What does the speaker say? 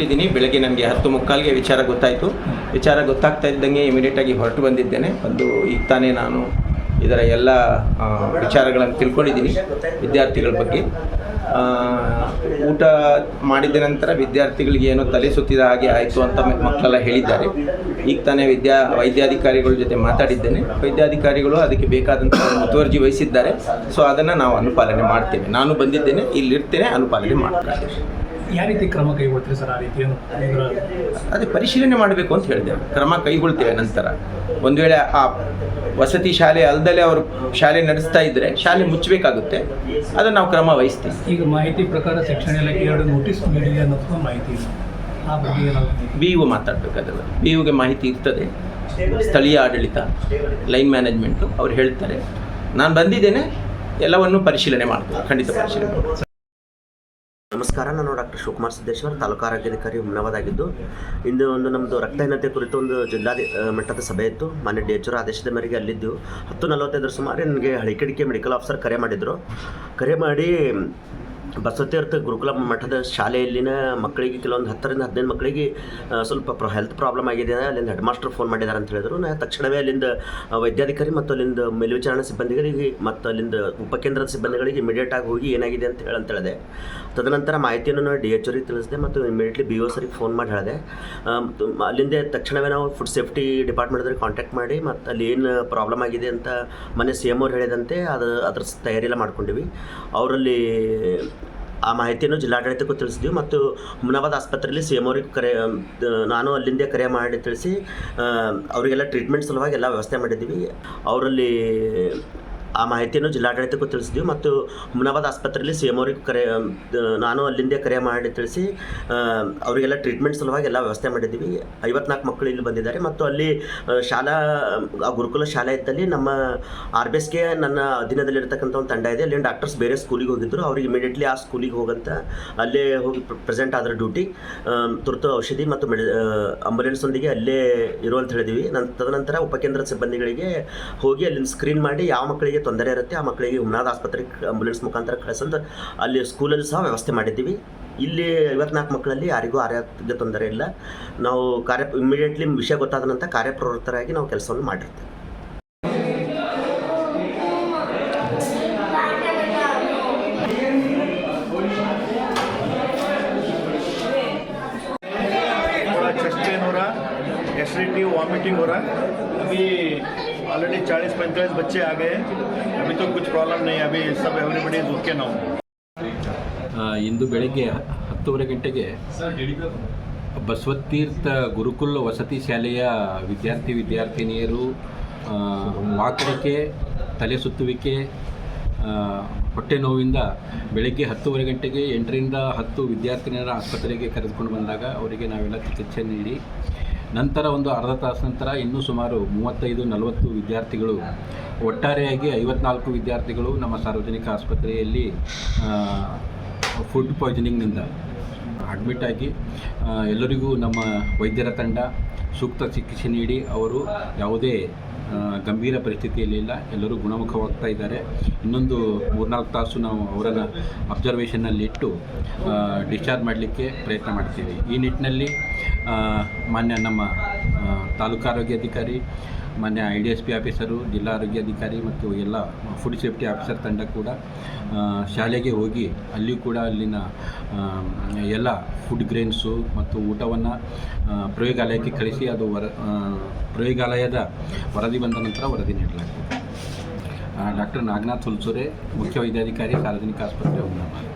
ಇದ್ದೀನಿ. ಬೆಳಗ್ಗೆ ನನಗೆ 10:45ಗೆ ವಿಚಾರ ಗೊತ್ತಾಗ್ತಾ ಇದ್ದಂಗೆ ಇಮಿಡಿಯೇಟಾಗಿ ಹೊರಟು ಬಂದಿದ್ದೇನೆ. ಈಗ ತಾನೇ ನಾನು ಇದರ ಎಲ್ಲ ವಿಚಾರಗಳನ್ನು ತಿಳ್ಕೊಂಡಿದ್ದೀನಿ. ವಿದ್ಯಾರ್ಥಿಗಳ ಬಗ್ಗೆ ಊಟ ಮಾಡಿದ ನಂತರ ವಿದ್ಯಾರ್ಥಿಗಳಿಗೆ ಏನೋ ತಲೆ ಸುತ್ತಿದ ಹಾಗೆ ಆಯಿತು ಅಂತ ಮಕ್ಕಳೆಲ್ಲ ಹೇಳಿದ್ದಾರೆ. ಈಗ ತಾನೇ ವೈದ್ಯಾಧಿಕಾರಿಗಳ ಜೊತೆ ಮಾತಾಡಿದ್ದೇನೆ. ವೈದ್ಯಾಧಿಕಾರಿಗಳು ಅದಕ್ಕೆ ಬೇಕಾದಂಥ ಮುತುವರ್ಜಿ ವಹಿಸಿದ್ದಾರೆ. ಸೊ ಅದನ್ನು ನಾವು ಅನುಪಾಲನೆ ಮಾಡ್ತೇವೆ. ನಾನು ಬಂದಿದ್ದೇನೆ, ಇಲ್ಲಿರ್ತೇನೆ, ಅನುಪಾಲನೆ ಮಾಡ್ತೇನೆ. ಯಾವ ರೀತಿ ಕ್ರಮ ಕೈಗೊಳ್ತೀರಿ ಸರ್? ಆ ರೀತಿ ಅದೇ ಪರಿಶೀಲನೆ ಮಾಡಬೇಕು ಅಂತ ಹೇಳಿದೆ. ಕ್ರಮ ಕೈಗೊಳ್ತೇವೆ. ನಂತರ ಒಂದು ವೇಳೆ ಆ ವಸತಿ ಶಾಲೆ ಅಲ್ಲದಲ್ಲೇ ಅವರು ಶಾಲೆ ನಡೆಸ್ತಾ ಇದ್ದರೆ ಶಾಲೆ ಮುಚ್ಚಬೇಕಾಗುತ್ತೆ. ಅದನ್ನು ನಾವು ಕ್ರಮ ವಹಿಸ್ತೀವಿ. ಈಗ ಮಾಹಿತಿ ಪ್ರಕಾರ ಶಿಕ್ಷಣ ಇಲಾಖೆ 2 ನೋಟಿಸ್ ನೀಡಿದೆ ಅನ್ನೋದು ಮಾಹಿತಿ ಇದೆ. ಆ ಬಗ್ಗೆ ಬಿ ಯು ಮಾತಾಡಬೇಕಾದ್ರೆ ಬಿ ಯುಗೆ ಮಾಹಿತಿ ಇರ್ತದೆ. ಸ್ಥಳೀಯ ಆಡಳಿತ, ಲೈನ್ ಮ್ಯಾನೇಜ್ಮೆಂಟು ಅವ್ರು ಹೇಳ್ತಾರೆ. ನಾನು ಬಂದಿದ್ದೇನೆ, ಎಲ್ಲವನ್ನು ಪರಿಶೀಲನೆ ಮಾಡ್ತೇವೆ. ಖಂಡಿತ ಪರಿಶೀಲನೆ ಮಾಡ್ತೇವೆ. ನಮಸ್ಕಾರ, ನಾನು ಡಾಕ್ಟರ್ ಶಿವಕುಮಾರ್ ಸಿದ್ದೇಶ್ವರ್, ತಾಲೂಕು ಆರೋಗ್ಯಾಧಿಕಾರಿ ಹುಮನಾಬಾದ್. ಇಂದು ನಮ್ಮದು ರಕ್ತಹೀನತೆ ಕುರಿತು ಒಂದು ಜಿಲ್ಲಾ ಮಟ್ಟದ ಸಭೆ ಇತ್ತು. ಮಾನ್ಯ DHO ಆದೇಶದ ಮೇರೆಗೆ ಅಲ್ಲಿದ್ದು 10:45 ಸುಮಾರು ನನಗೆ ಹಳಿಕಡಿಕೆ ಮೆಡಿಕಲ್ ಆಫೀಸರ್ ಕರೆ ಮಾಡಿ ಬಸವತೀರ್ಥ ಗುರುಕುಲ ಮಠದ ಶಾಲೆಯಲ್ಲಿನ ಮಕ್ಕಳಿಗೆ ಕೆಲವೊಂದು 10ರಿಂದ 15 ಮಕ್ಕಳಿಗೆ ಸ್ವಲ್ಪ ಹೆಲ್ತ್ ಪ್ರಾಬ್ಲಮ್ ಆಗಿದೆ. ಅಲ್ಲಿಂದ ಹೆಡ್ ಮಾಸ್ಟರ್ ಫೋನ್ ಮಾಡಿದ್ದಾರೆ ಅಂತ ಹೇಳಿದ್ರು. ನಾನು ತಕ್ಷಣವೇ ಅಲ್ಲಿಂದ ವೈದ್ಯಾಧಿಕಾರಿ ಮತ್ತು ಅಲ್ಲಿಂದ ಮೇಲ್ವಿಚಾರಣಾ ಸಿಬ್ಬಂದಿಗಳಿಗೆ ಮತ್ತು ಅಲ್ಲಿಂದ ಉಪಕೇಂದ್ರದ ಸಿಬ್ಬಂದಿಗಳಿಗೆ ಇಮಿಡಿಯೇಟಾಗಿ ಹೋಗಿ ಏನಾಗಿದೆ ಅಂತ ಹೇಳಿದೆ. ತದನಂತರ ಮಾಹಿತಿಯನ್ನು ನಾನು DHO ತಿಳಿಸಿದೆ ಮತ್ತು ಇಮಿಡಿಯೇಟ್ಲಿ BO ಸರಿಗೆ ಫೋನ್ ಮಾಡಿ ಹೇಳಿದೆ. ಅಲ್ಲಿಂದ ತಕ್ಷಣವೇ ನಾವು ಫುಡ್ ಸೇಫ್ಟಿ ಡಿಪಾರ್ಟ್ಮೆಂಟ್ದವ್ರಿಗೆ ಕಾಂಟ್ಯಾಕ್ಟ್ ಮಾಡಿ ಮತ್ತು ಅಲ್ಲಿ ಏನು ಪ್ರಾಬ್ಲಮ್ ಆಗಿದೆ ಅಂತ ಮೊನ್ನೆ CM ಅವ್ರು ಹೇಳಿದಂತೆ ಅದ್ರ ತಯಾರಿ ಎಲ್ಲ ಮಾಡ್ಕೊಂಡಿವಿ. ಅವರಲ್ಲಿ ಆ ಮಾಹಿತಿಯನ್ನು ಜಿಲ್ಲಾಡಳಿತಕ್ಕೂ ತಿಳಿಸಿದ್ವಿ ಮತ್ತು ಹುಮನಾಬಾದ್ ಆಸ್ಪತ್ರೆಯಲ್ಲಿ CM ಅವ್ರಿಗೆ ನಾನು ಅಲ್ಲಿಂದ ಕರೆ ಮಾಡಿ ತಿಳಿಸಿ ಅವರಿಗೆಲ್ಲ ಟ್ರೀಟ್ಮೆಂಟ್ ಸಲುವಾಗಿ ಎಲ್ಲ ವ್ಯವಸ್ಥೆ ಮಾಡಿದ್ದೀವಿ. ಅವರಲ್ಲಿ ಆ ಮಾಹಿತಿಯನ್ನು ಜಿಲ್ಲಾಡಳಿತಕ್ಕೂ ತಿಳಿಸಿದ್ವಿ ಮತ್ತು ಹುಮನಾಬಾದ್ ಆಸ್ಪತ್ರೆಯಲ್ಲಿ CM ಅವ್ರಿಗೆ ನಾನು ಅಲ್ಲಿಂದ ಕರೆ ಮಾಡಿ ತಿಳಿಸಿ ಅವರಿಗೆಲ್ಲ ಟ್ರೀಟ್ಮೆಂಟ್ ಸಲುವಾಗಿ ಎಲ್ಲ ವ್ಯವಸ್ಥೆ ಮಾಡಿದ್ದೀವಿ. 54 ಮಕ್ಕಳು ಇಲ್ಲಿ ಬಂದಿದ್ದಾರೆ ಮತ್ತು ಅಲ್ಲಿ ಆ ಗುರುಕುಲ ಶಾಲೆ ಇದ್ದಲ್ಲಿ ನಮ್ಮ RBSಗೆ ನನ್ನ ಅಧೀನದಲ್ಲಿರ್ತಕ್ಕಂಥ ಒಂದು ತಂಡ ಇದೆ. ಅಲ್ಲಿನ ಡಾಕ್ಟರ್ಸ್ ಬೇರೆ ಸ್ಕೂಲಿಗೆ ಹೋಗಿದ್ದರು. ಅವ್ರಿಗೆ ಇಮಿಡಿಯೇಟ್ಲಿ ಆ ಸ್ಕೂಲಿಗೆ ಹೋಗಂತ ಅಲ್ಲೇ ಹೋಗಿ ಪ್ರೆಸೆಂಟ್ ಆದ್ರ ಡ್ಯೂಟಿ ತುರ್ತು ಔಷಧಿ ಮತ್ತು ಆಂಬುಲೆನ್ಸ್ನೊಂದಿಗೆ ಅಲ್ಲೇ ಇರುವಂತ ಹೇಳಿದ್ವಿ. ತದನಂತರ ಉಪಕೇಂದ್ರದ ಸಿಬ್ಬಂದಿಗಳಿಗೆ ಹೋಗಿ ಅಲ್ಲಿಂದ ಸ್ಕ್ರೀನ್ ಮಾಡಿ ಯಾವ ಮಕ್ಕಳಿಗೆ ತೊಂದರೆ ಇರುತ್ತೆ ಆ ಮಕ್ಕಳಿಗೆ ಹುಮನಾಬಾದ್ ಆಸ್ಪತ್ರೆಗೆ ಆಂಬುಲೆನ್ಸ್ ಮುಖಾಂತರ ಕಳಿಸಂತ ಅಲ್ಲಿ ಸ್ಕೂಲಲ್ಲಿ ಸಹ ವ್ಯವಸ್ಥೆ ಮಾಡಿದ್ದೀವಿ. ಇಲ್ಲಿ 54 ಮಕ್ಕಳಲ್ಲಿ ಯಾರಿಗೂ ಆರೋಗ್ಯ ತೊಂದರೆ ಇಲ್ಲ. ನಾವು ಇಮಿಡಿಯೇಟ್ಲಿ ವಿಷಯ ಗೊತ್ತಾದ ನಂತರ ಕಾರ್ಯಪ್ರವೃತ್ತರಾಗಿ ನಾವು ಕೆಲಸವನ್ನು ಮಾಡಿರ್ತೇವೆ. एसिडिटी वॉमिटिंग हो रहा है. अभी ऑलरेडी 40-45 बच्चे आ गए. अभी तो कुछ प्रॉब्लम नहीं. अभी सब एवरीबडी इज ओके नाउ. ಇಂದು ಬೆಳಗ್ಗೆ 10:30 ಗಂಟೆಗೆ ಬಸವತೀರ್ಥ ಗುರುಕುಲ ವಸತಿ ಶಾಲೆಯ ವಿದ್ಯಾರ್ಥಿನಿಯರು ವಾಕರಿಕೆ, ತಲೆ ಸುತ್ತುವಿಕೆ, ಹೊಟ್ಟೆ ನೋವಿಂದ ಬೆಳಗ್ಗೆ 10:30 ಗಂಟೆಗೆ 8ರಿಂದ 10 ವಿದ್ಯಾರ್ಥಿನಿಯರ ಆಸ್ಪತ್ರೆಗೆ ಕರೆದುಕೊಂಡು ಬಂದಾಗ ಅವರಿಗೆ ನಾವೆಲ್ಲ ಚಿಕಿತ್ಸೆ ನೀಡಿ ನಂತರ ಒಂದು ಅರ್ಧ ತಾಸು ನಂತರ ಇನ್ನೂ ಸುಮಾರು 35-40 ವಿದ್ಯಾರ್ಥಿಗಳು, ಒಟ್ಟಾರೆಯಾಗಿ 54 ವಿದ್ಯಾರ್ಥಿಗಳು ನಮ್ಮ ಸಾರ್ವಜನಿಕ ಆಸ್ಪತ್ರೆಯಲ್ಲಿ ಫುಡ್ ಪಾಯ್ಸನಿಂಗ್ನಿಂದ ಅಡ್ಮಿಟ್ ಆಗಿ ಎಲ್ಲರಿಗೂ ನಮ್ಮ ವೈದ್ಯರ ತಂಡ ಸೂಕ್ತ ಚಿಕಿತ್ಸೆ ನೀಡಿ ಅವರು ಯಾವುದೇ ಗಂಭೀರ ಪರಿಸ್ಥಿತಿಯಲ್ಲಿಲ್ಲ, ಎಲ್ಲರೂ ಗುಣಮುಖವಾಗ್ತಾ ಇದ್ದಾರೆ. ಇನ್ನೊಂದು 3-4 ತಾಸು ನಾವು ಅವರನ್ನು ಅಬ್ಸರ್ವೇಷನ್ನಲ್ಲಿಟ್ಟು ಡಿಸ್ಚಾರ್ಜ್ ಮಾಡಲಿಕ್ಕೆ ಪ್ರಯತ್ನ ಮಾಡ್ತೀವಿ. ಈ ನಿಟ್ಟಿನಲ್ಲಿ ಮಾನ್ಯ ನಮ್ಮ ತಾಲೂಕು ಆರೋಗ್ಯಾಧಿಕಾರಿ, ಮಾನ್ಯ IDSP ಆಫೀಸರು, ಜಿಲ್ಲಾ ಆರೋಗ್ಯಾಧಿಕಾರಿ ಮತ್ತು ಎಲ್ಲ ಫುಡ್ ಸೇಫ್ಟಿ ಆಫೀಸರ್ ತಂಡ ಕೂಡ ಶಾಲೆಗೆ ಹೋಗಿ ಅಲ್ಲಿಯೂ ಕೂಡ ಅಲ್ಲಿನ ಎಲ್ಲ ಫುಡ್ ಗ್ರೇನ್ಸು ಮತ್ತು ಊಟವನ್ನು ಪ್ರಯೋಗಾಲಯಕ್ಕೆ ಕಳಿಸಿ ಅದು ಪ್ರಯೋಗಾಲಯದ ವರದಿ ಬಂದ ನಂತರ ವರದಿ ನೀಡಲಾಗ್ತದೆ. ಡಾಕ್ಟರ್ ನಾಗನಾಥ್ ಹುಲ್ಸೂರೆ, ಮುಖ್ಯ ವೈದ್ಯಾಧಿಕಾರಿ, ಸಾರ್ವಜನಿಕ ಆಸ್ಪತ್ರೆ ಹುಮನಾಬಾದ್.